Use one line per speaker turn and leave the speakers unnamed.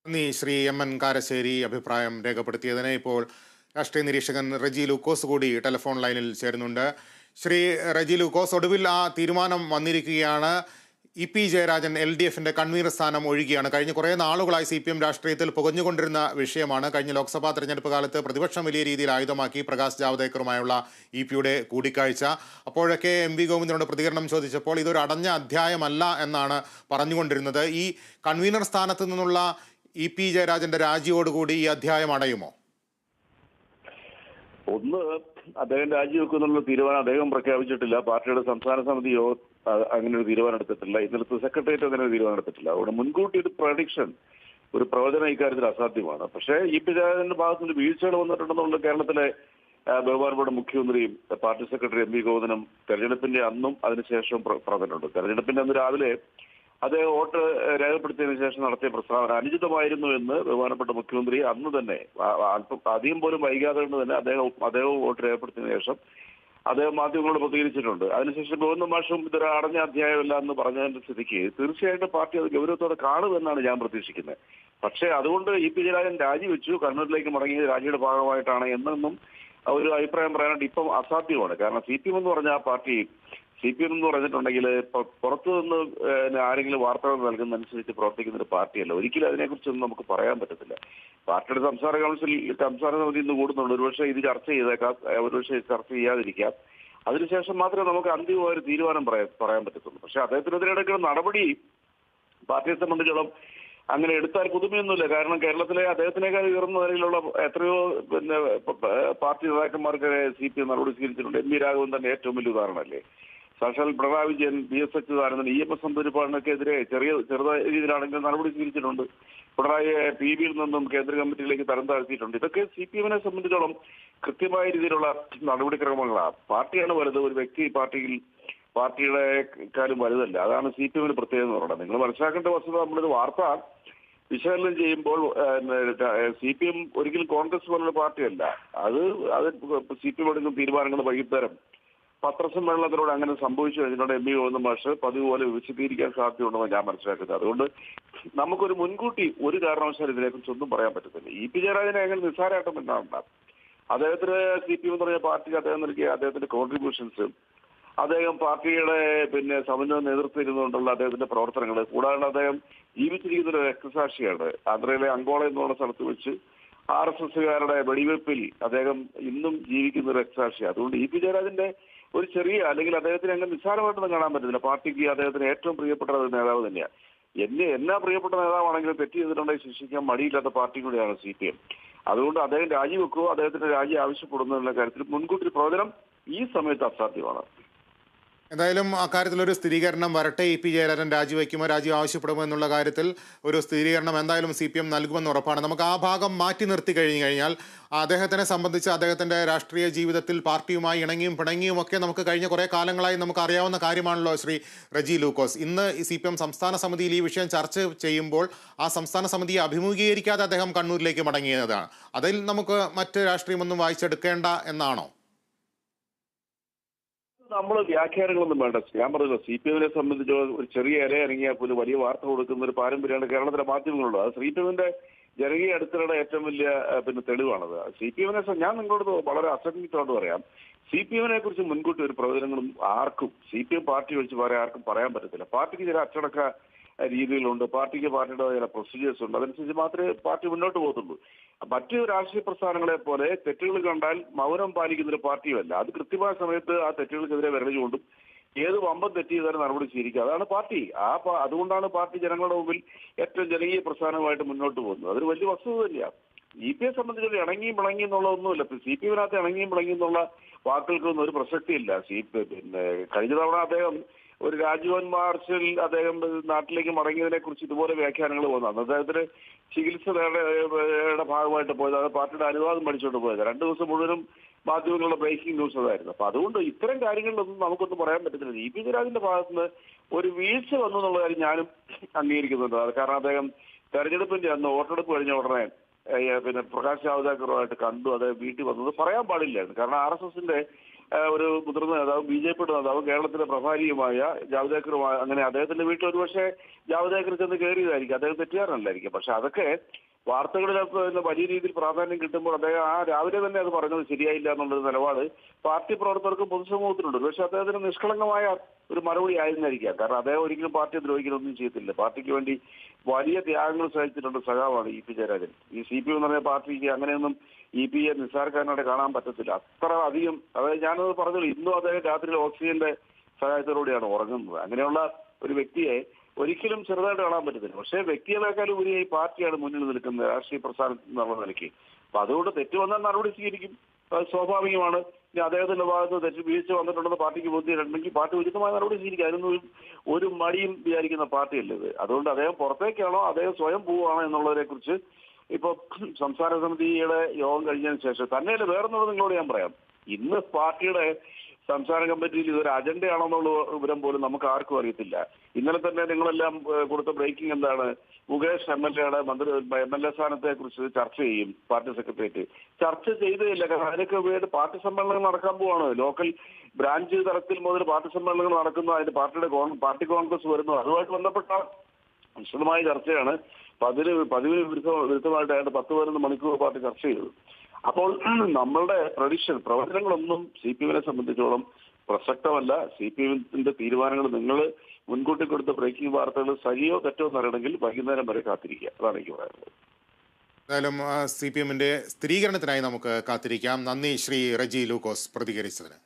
നന്ദി Shri M N Karassery അഭിപ്രായം രേഖപ്പെടുത്തിയതിന്. ഇപ്പോൾ രാഷ്ട്രീയ നിരീക്ഷകൻ റെജി ലൂക്കോസ് കൂടി ടെലിഫോൺ ലൈനിൽ ചേരുന്നുണ്ട്. ശ്രീ റെജി ലൂക്കോസ്, ഒടുവിൽ ആ തീരുമാനം വന്നിരിക്കുകയാണ്. പി ജയരാജൻ LDFിന്റെ കൺവീനർ സ്ഥാനം ഒഴിയുകയാണ്. കഴിഞ്ഞ കുറേ നാളുകളായി CPM രാഷ്ട്രീയത്തിൽ പുകഞ്ഞുകൊണ്ടിരുന്ന വിഷയമാണ്. കഴിഞ്ഞ ലോക്സഭാ തെരഞ്ഞെടുപ്പ് കാലത്ത് പ്രതിപക്ഷം വലിയ രീതിയിൽ ആയുധമാക്കി പ്രകാശ് ജാവ്ദേക്കറുമായുള്ള പിയുടെ കൂടിക്കാഴ്ച. അപ്പോഴൊക്കെ MV ഗോവിന്ദനോട് പ്രതികരണം ചോദിച്ചപ്പോൾ ഇതൊരു അടഞ്ഞ അധ്യായമല്ല എന്നാണ് പറഞ്ഞുകൊണ്ടിരുന്നത്. ഈ കൺവീനർ സ്ഥാനത്ത് നിന്നുള്ള പി ജയരാജന്റെ രാജിയോടുകൂടി ഈ അധ്യായം അടയുമോ?
ഒന്ന്, അദ്ദേഹം രാജിവെക്കുന്നുള്ള തീരുമാനം അദ്ദേഹം പ്രഖ്യാപിച്ചിട്ടില്ല. പാർട്ടിയുടെ സംസ്ഥാന സമിതിയോ അങ്ങനെ ഒരു തീരുമാനം എടുത്തിട്ടില്ല. ഇന്നലത്തെ സെക്രട്ടേറിയറ്റ് അങ്ങനെ ഒരു തീരുമാനം എടുത്തിട്ടില്ല. അതുകൊണ്ട് മുൻകൂട്ടി ഒരു പ്രഡിക്ഷൻ, ഒരു പ്രവചനം ഇക്കാര്യത്തിൽ അസാധ്യമാണ്. പക്ഷേ പി ജയരാജന്റെ ഭാഗത്ത് നിന്ന് വീഴ്ചകൾ വന്നിട്ടുണ്ടെന്നുള്ള കേരളത്തിലെ ബഹുമാനപ്പെട്ട മുഖ്യമന്ത്രിയും പാർട്ടി സെക്രട്ടറി MV ഗോവിന്ദനും തെരഞ്ഞെടുപ്പിന്റെ അന്നും അതിനുശേഷവും പറഞ്ഞിട്ടുണ്ട്. തെരഞ്ഞെടുപ്പിന്റെ അന്ന് രാവിലെ അദ്ദേഹം വോട്ട് രേഖപ്പെടുത്തിയതിനു ശേഷം നടത്തിയ പ്രസ്താവന അനുചിതമായിരുന്നു എന്ന് ബഹുമാനപ്പെട്ട മുഖ്യമന്ത്രി അന്ന് തന്നെ അല്പം അധികം പോലും വൈകാതെ കൊണ്ട് തന്നെ അദ്ദേഹം വോട്ട് രേഖപ്പെടുത്തിയതിനു ശേഷം അദ്ദേഹം മാധ്യമങ്ങളോട് പ്രതികരിച്ചിട്ടുണ്ട്. അതിനുശേഷം ഗോവിന്ദ മാഷും ഇതൊരു അടഞ്ഞ അധ്യായമല്ല എന്ന് പറഞ്ഞതിന്റെ സ്ഥിതിക്ക് തീർച്ചയായിട്ടും പാർട്ടി അത് ഗൗരവത്തോടെ കാണുമെന്നാണ് ഞാൻ പ്രതീക്ഷിക്കുന്നത്. പക്ഷേ അതുകൊണ്ട് പി ജയരാജൻ രാജിവെച്ചു, കണ്ണൂരിലേക്ക് മടങ്ങിയത് രാജിയുടെ ഭാഗമായിട്ടാണ് എന്നൊന്നും ഒരു അഭിപ്രായം പറയാനായിട്ട് ഇപ്പം അസാധ്യമാണ്. കാരണം CPM എന്ന് പറഞ്ഞ ആ പാർട്ടി, CPM എന്ന് പറഞ്ഞിട്ടുണ്ടെങ്കിൽ പുറത്തു നിന്ന് ആരെങ്കിലും വാർത്തകൾ നൽകുന്നതനുസരിച്ച് പ്രവർത്തിക്കുന്ന ഒരു പാർട്ടിയല്ല. ഒരിക്കലും അതിനെക്കുറിച്ചൊന്നും നമുക്ക് പറയാൻ പറ്റത്തില്ല. പാർട്ടിയുടെ സംസ്ഥാന സമിതി ഇന്ന് കൂടുന്നുണ്ട്. ഒരുപക്ഷെ ഇത് ചർച്ച ചെയ്തേക്കാം, ഒരുപക്ഷെ ചർച്ച ചെയ്യാതിരിക്കാം. അതിനുശേഷം മാത്രമേ നമുക്ക് അന്തിമമായ ഒരു തീരുമാനം പറയാൻ പറ്റത്തുള്ളൂ. പക്ഷെ അദ്ദേഹത്തിനെതിരെ എടുക്കുന്ന നടപടി പാർട്ടിയെ സംബന്ധിച്ചോളം അങ്ങനെ എടുത്താൽ പുതുമയൊന്നുമില്ല. കാരണം കേരളത്തിലെ അദ്ദേഹത്തിനേക്കാൾ ഉയർന്ന നിലയിലുള്ള എത്രയോ പാർട്ടി നേതാക്കന്മാർക്കെതിരെ CPM നടപടി സ്വീകരിച്ചിട്ടുണ്ട്. MV രാഘവൻ തന്നെ ഏറ്റവും വലിയ ഉദാഹരണമല്ലേ. സാക്ഷാൽ പിണറായി വിജയൻ, PS അച്യുതാനന്ദൻ, EMS നമ്പൂതിരിപ്പാടിനൊക്കെതിരെ ചെറുതായ രീതിയിലാണെങ്കിലും നടപടി സ്വീകരിച്ചിട്ടുണ്ട്. പിണറായിയെ PBയിൽ നിന്നും കേന്ദ്ര കമ്മിറ്റിയിലേക്ക് തരം താഴ്ത്തിയിട്ടുണ്ട്. ഇതൊക്കെ CPMനെ സംബന്ധിച്ചോളം കൃത്യമായ രീതിയിലുള്ള നടപടിക്രമങ്ങളാണ്. പാർട്ടിയാണ് വലുത്, ഒരു വ്യക്തി പാർട്ടിയുടെ കാര്യം വലുതല്ല. അതാണ് CPMന് പ്രത്യേകത എന്ന് പറയുന്നത്. നിങ്ങൾ മനസ്സിലാക്കേണ്ട വസ്തുത, നമ്മളിത് വാർത്ത വിശകലനം ചെയ്യുമ്പോൾ CPM ഒരിക്കലും കോൺഗ്രസ് പോലുള്ള പാർട്ടിയല്ല. അത് CPM എടുക്കുന്ന തീരുമാനങ്ങൾ വൈകുന്നേരം പത്രസമ്മേളനത്തിലൂടെ അങ്ങനെ സംഭവിച്ചു കഴിഞ്ഞിട്ടുണ്ട്. MV ഗോവിന്ദ മാഷ് പതിവ് പോലെ വിശദീകരിക്കാൻ സാധ്യതയുണ്ടെന്ന് ഞാൻ മനസ്സിലാക്കുന്നത്. അതുകൊണ്ട് നമുക്കൊരു മുൻകൂട്ടി ഒരു കാരണവശാലും ഇതിനെക്കുറിച്ച് ഒന്നും പറയാൻ പറ്റത്തില്ല. പി ജയരാജനെ അങ്ങനെ നിസ്സാരമായിട്ടും എന്നാണ് അദ്ദേഹത്തിന് CPM എന്ന് പറഞ്ഞ പാർട്ടിക്ക് അദ്ദേഹം നൽകിയ അദ്ദേഹത്തിന്റെ കോൺട്രിബ്യൂഷൻസ്, അദ്ദേഹം പാർട്ടിയുടെ സമന്വയ നേതൃത്വം ഇരുന്നുകൊണ്ടുള്ള അദ്ദേഹത്തിന്റെ പ്രവർത്തനങ്ങൾ, കൂടാതെ അദ്ദേഹം ജീവിച്ചിരിക്കുന്ന ഒരു രക്തസാക്ഷിയാണ്. ആന്ധ്രയിലെ അങ്കോള എന്നുള്ള സ്ഥലത്ത് വെച്ച് RSSകാരുടെ വെടിവെപ്പിൽ അദ്ദേഹം ഇന്നും ജീവിക്കുന്ന ഒരു രക്തസാക്ഷിയാണ്. അതുകൊണ്ട് പി ജയരാജന്റെ ഒരു ചെറിയ, അല്ലെങ്കിൽ അദ്ദേഹത്തിന് അങ്ങനെ നിസ്സാരമായിട്ടൊന്നും കാണാൻ പറ്റത്തില്ല. പാർട്ടിക്ക് അദ്ദേഹത്തിന് ഏറ്റവും പ്രിയപ്പെട്ട ഒരു നേതാവ് തന്നെയാണ്. എന്നാ പ്രിയപ്പെട്ട നേതാവാണെങ്കിലും തെറ്റ് ചെയ്തിട്ടുണ്ടെങ്കിൽ ശിക്ഷിക്കാൻ മടിയില്ലാത്ത പാർട്ടി കൂടിയാണ് CPM. അതുകൊണ്ട് അദ്ദേഹം രാജിവെക്കുകയോ അദ്ദേഹത്തിന്റെ രാജി ആവശ്യപ്പെടുന്നതിനുള്ള കാര്യത്തിൽ മുൻകൂട്ടി പ്രവചനം ഈ സമയത്ത് അസാധ്യമാണ്.
എന്തായാലും അക്കാര്യത്തിലൊരു സ്ഥിരീകരണം വരട്ടെ. പി ജയരാജൻ രാജിവെക്കുമോ, രാജി ആവശ്യപ്പെടുമോ എന്നുള്ള കാര്യത്തിൽ ഒരു സ്ഥിരീകരണം എന്തായാലും CPM നൽകുമെന്ന് ഉറപ്പാണ്. നമുക്ക് ആ ഭാഗം മാറ്റി നിർത്തി കഴിഞ്ഞാൽ അദ്ദേഹത്തിനെ സംബന്ധിച്ച് അദ്ദേഹത്തിൻ്റെ രാഷ്ട്രീയ ജീവിതത്തിൽ പാർട്ടിയുമായി ഇണങ്ങിയും പിണങ്ങിയും ഒക്കെ നമുക്ക് കഴിഞ്ഞ കുറേ കാലങ്ങളായി നമുക്ക് അറിയാവുന്ന കാര്യമാണല്ലോ ശ്രീ റെജി ലൂക്കോസ്. ഇന്ന് CPM സംസ്ഥാന സമിതിയിൽ ഈ വിഷയം ചർച്ച ചെയ്യുമ്പോൾ ആ സംസ്ഥാന സമിതിയെ അഭിമുഖീകരിക്കാതെ അദ്ദേഹം കണ്ണൂരിലേക്ക് മടങ്ങിയതാണ്. അതിൽ നമുക്ക് മറ്റ് രാഷ്ട്രീയമൊന്നും വായിച്ചെടുക്കേണ്ട എന്നാണോ?
നമ്മൾ വ്യാഖ്യാനങ്ങളൊന്നും വേണ്ട. ഞാൻ പറഞ്ഞല്ലോ, CPMനെ സംബന്ധിച്ച് ഒരു ചെറിയ ഇല ഇറങ്ങിയാൽ പോലും വലിയ വാർത്ത കൊടുക്കുന്ന ഒരു പാരമ്പര്യമാണ് കേരളത്തിലെ മാധ്യമങ്ങളുള്ളത്. അത് CPMന്റെ ജനകീയ അടുത്തിടെ ഏറ്റവും വലിയ തെളിവാണത്. CPMനെ ഞാൻ നിങ്ങളോട് വളരെ അസന്നിഗ്ധമായിട്ട് പറയാം, CPMനെ കുറിച്ച് മുൻകൂട്ടി ഒരു പ്രവചനങ്ങളും ആർക്കും CPM പാർട്ടി വെച്ച് വേറെ ആർക്കും പറയാൻ പറ്റത്തില്ല. പാർട്ടിക്ക് ചില അച്ചടക്ക രീതികളുണ്ട്, പാർട്ടിയുടെ ചില പ്രൊസീജിയേഴ്സ് ഉണ്ട്. അതനുസരിച്ച് മാത്രമേ പാർട്ടി മുന്നോട്ട് പോകത്തുള്ളൂ. മറ്റ് രാഷ്ട്രീയ പ്രസ്ഥാനങ്ങളെ പോലെ തെറ്റുകൾ കണ്ടാൽ മൗനം പാലിക്കുന്ന ഒരു പാർട്ടിയുമല്ല. അത് കൃത്യമായ സമയത്ത് ആ തെറ്റുകൾക്കെതിരെ വിരലുകൊണ്ടും ഏത് വമ്പം തെറ്റ് ചെയ്താലും നടപടി സ്വീകരിക്കുക. അതാണ് പാർട്ടി. അതുകൊണ്ടാണ് പാർട്ടി ജനങ്ങളുടെ മുമ്പിൽ ഏറ്റവും ജനകീയ പ്രസ്ഥാനമായിട്ട് മുന്നോട്ട് പോകുന്നത്. അതൊരു വലിയ വസ്തുത തന്നെയാണ്. യെ സംബന്ധിച്ചുള്ള ഇണങ്ങിയും പിണങ്ങി എന്നുള്ള ഒന്നുമില്ല. CPMനകത്ത് ഇണങ്ങിയും പിണങ്ങി എന്നുള്ള വാക്കുകൾക്കൊന്നും ഒരു പ്രസക്തിയില്ല. കഴിഞ്ഞ തവണ അദ്ദേഹം ഒരു രാജ്ഭവൻ മാർച്ചിൽ അദ്ദേഹം നാട്ടിലേക്ക് മടങ്ങിയതിനെ കുറിച്ച് ഇതുപോലെ വ്യാഖ്യാനങ്ങൾ വന്നു. അന്ന് അദ്ദേഹത്തിന് ചികിത്സയുടെ ഭാഗമായിട്ട് പോയത്, അത് പാർട്ടിയുടെ അനുവാദം പഠിച്ചുകൊണ്ട് പോയത്. 2 ദിവസം മുഴുവനും മാധ്യമങ്ങളുടെ ബ്രേക്കിംഗ് ന്യൂസ് അതായിരുന്നു. അപ്പൊ അതുകൊണ്ട് ഇത്തരം കാര്യങ്ങളിലൊന്നും നമുക്കൊന്നും പറയാൻ പറ്റത്തില്ല. പി ജയരാജന്റെ ഭാഗത്തുനിന്ന് ഒരു വീഴ്ച വന്നു എന്നുള്ള കാര്യം ഞാനും അംഗീകരിക്കുന്നുണ്ട്. കാരണം അദ്ദേഹം തെരഞ്ഞെടുപ്പിന്റെ അന്ന് വോട്ടെടുപ്പ് കഴിഞ്ഞ ഉടനെ പ്രകാശ് ജാവ്ദേക്കറുമായിട്ട് കണ്ടു, അദ്ദേഹം വീട്ടിൽ വന്നത് പറയാൻ പാടില്ലായിരുന്നു. കാരണം RSSന്റെ ഒരു മുതിർന്ന നേതാവ് BJP നേതാവ് കേരളത്തിലെ പ്രഭാരിയുമായ ജാവ്ദേക്കറുമായ അങ്ങനെ അദ്ദേഹത്തിന്റെ വീട്ടിൽ ഒരുപക്ഷെ ജാവ്ദേക്കർ ചെന്ന് കയറിയതായിരിക്കും, അദ്ദേഹം തെറ്റുകാരനല്ലായിരിക്കും. പക്ഷെ അതൊക്കെ വാർത്തകളിലൊക്കെ വലിയ രീതിയിൽ പ്രാധാന്യം കിട്ടുമ്പോൾ അദ്ദേഹം ആ രാവിലെ തന്നെ അത് പറഞ്ഞത് ശരിയായില്ല എന്നുള്ളൊരു നിലപാട് പാർട്ടി പ്രവർത്തകർക്കും പൊതുസമൂഹത്തിനുണ്ട്. പക്ഷെ അദ്ദേഹത്തിന് നിഷ്കളങ്കമായ ഒരു മറുപടി ആയിരുന്നായിരിക്കാം. കാരണം അദ്ദേഹം ഒരിക്കലും പാർട്ടിയെ ദ്രോഹിക്കലൊന്നും ചെയ്തിട്ടില്ല. പാർട്ടിക്ക് വേണ്ടി വലിയ ത്യാഗങ്ങൾ സഹിച്ചിട്ടുണ്ട് സഖാവാണ് EP ജയരാജൻ. ഈ CPM എന്ന് പറഞ്ഞ പാർട്ടിക്ക് അങ്ങനെയൊന്നും EP-യെ നിസ്സാരക്കാരനായിട്ട് കാണാൻ പറ്റത്തില്ല. അത്ര അധികം, അതായത് ഞാനത് പറഞ്ഞല്ലോ, ഇന്നും അദ്ദേഹം രാത്രിയിൽ ഓക്സിജന്റെ സഹായത്തോടുകൂടിയാണ് ഉറങ്ങുന്നത്. അങ്ങനെയുള്ള ഒരു വ്യക്തിയെ ഒരിക്കലും ചെറുതായിട്ട് കാണാൻ പറ്റത്തില്ല. പക്ഷേ വ്യക്തികളെക്കാളും ഉപരി ഈ പാർട്ടിയാണ് മുന്നിൽ നിൽക്കുന്നത് രാഷ്ട്രീയ പ്രസ്ഥാനം എന്നുള്ള നിലയ്ക്ക്. അപ്പൊ അതുകൊണ്ട് തെറ്റ് വന്നാൽ നടപടി സ്വീകരിക്കും, അത് സ്വാഭാവികമാണ്. ഇനി അദ്ദേഹത്തിന്റെ ഭാഗത്ത് തെറ്റ് വീഴ്ച വന്നിട്ടുണ്ടെന്ന് പാർട്ടിക്ക് ബോധ്യമുണ്ടെങ്കിൽ പാർട്ടി ഉചിതമായ നടപടി സ്വീകരിക്കും. അതിനൊന്നും ഒരു മടിയും വിചാരിക്കുന്ന പാർട്ടിയല്ലേ ഇത്. അതുകൊണ്ട് അദ്ദേഹം പുറത്തേക്കാണോ അദ്ദേഹം സ്വയം പോവുകയാണോ എന്നുള്ളതിനെ കുറിച്ച് ഇപ്പൊ സംസ്ഥാന സമിതിയുടെ യോഗം കഴിഞ്ഞതിന് ശേഷം തന്നെയല്ല വേറൊന്നുകൂടെ നിങ്ങളോട് ഞാൻ പറയാം. ഇന്ന് പാർട്ടിയുടെ സംസ്ഥാന കമ്മിറ്റിയിൽ ഇതൊരു അജണ്ടയാണെന്നുള്ള വിവരം പോലും നമുക്ക് ആർക്കും അറിയത്തില്ല. ഇന്നലെ തന്നെ നിങ്ങളെല്ലാം കൊടുത്ത ബ്രേക്കിംഗ് എന്താണ്? മുകേഷ് MLA-യുടെ MLA സ്ഥാനത്തെ കുറിച്ച് ചർച്ച ചെയ്യും പാർട്ടി സെക്രട്ടേറിയറ്റ്. ചർച്ച ചെയ്തതില്ല, കാരണം അതിനൊക്കെ വേണ്ടി പാർട്ടി സമ്മേളനങ്ങൾ നടക്കാൻ പോവാണ്. ലോക്കൽ ബ്രാഞ്ച് തലത്തിൽ മുതൽ പാർട്ടി സമ്മേളനങ്ങൾ നടക്കുന്നു, അതിന്റെ പാർട്ടി കോൺഗ്രസ് വരുന്നു. അതുമായിട്ട് ബന്ധപ്പെട്ട വിശദമായ ചർച്ചയാണ്. പതിവിന് വിരുദ്ധമായിട്ട് അയാളുടെ 10-15 മണിക്കൂർ പാർട്ടി ചർച്ച ചെയ്തത്. അപ്പോൾ നമ്മളുടെ പ്രവചനങ്ങളൊന്നും CPM-നെ സംബന്ധിച്ചോളം പ്രസക്തമല്ല. CPM-ന്റെ തീരുമാനങ്ങൾ നിങ്ങൾ മുൻകൂട്ടി കൊടുത്ത ബ്രേക്കിംഗ് വാർത്തകൾ ശരിയോ തെറ്റോ എന്നറിയണമെങ്കിൽ വൈകുന്നേരം വരെ കാത്തിരിക്കുക. അതാണ് എനിക്ക് പറയാനുള്ളത്.
എന്തായാലും CPM-ന്റെ സ്ഥിരീകരണത്തിനായി നമുക്ക് കാത്തിരിക്കാം. നന്ദി ശ്രീ റെജി ലൂക്കോസ് പ്രതികരിച്ചതിന്.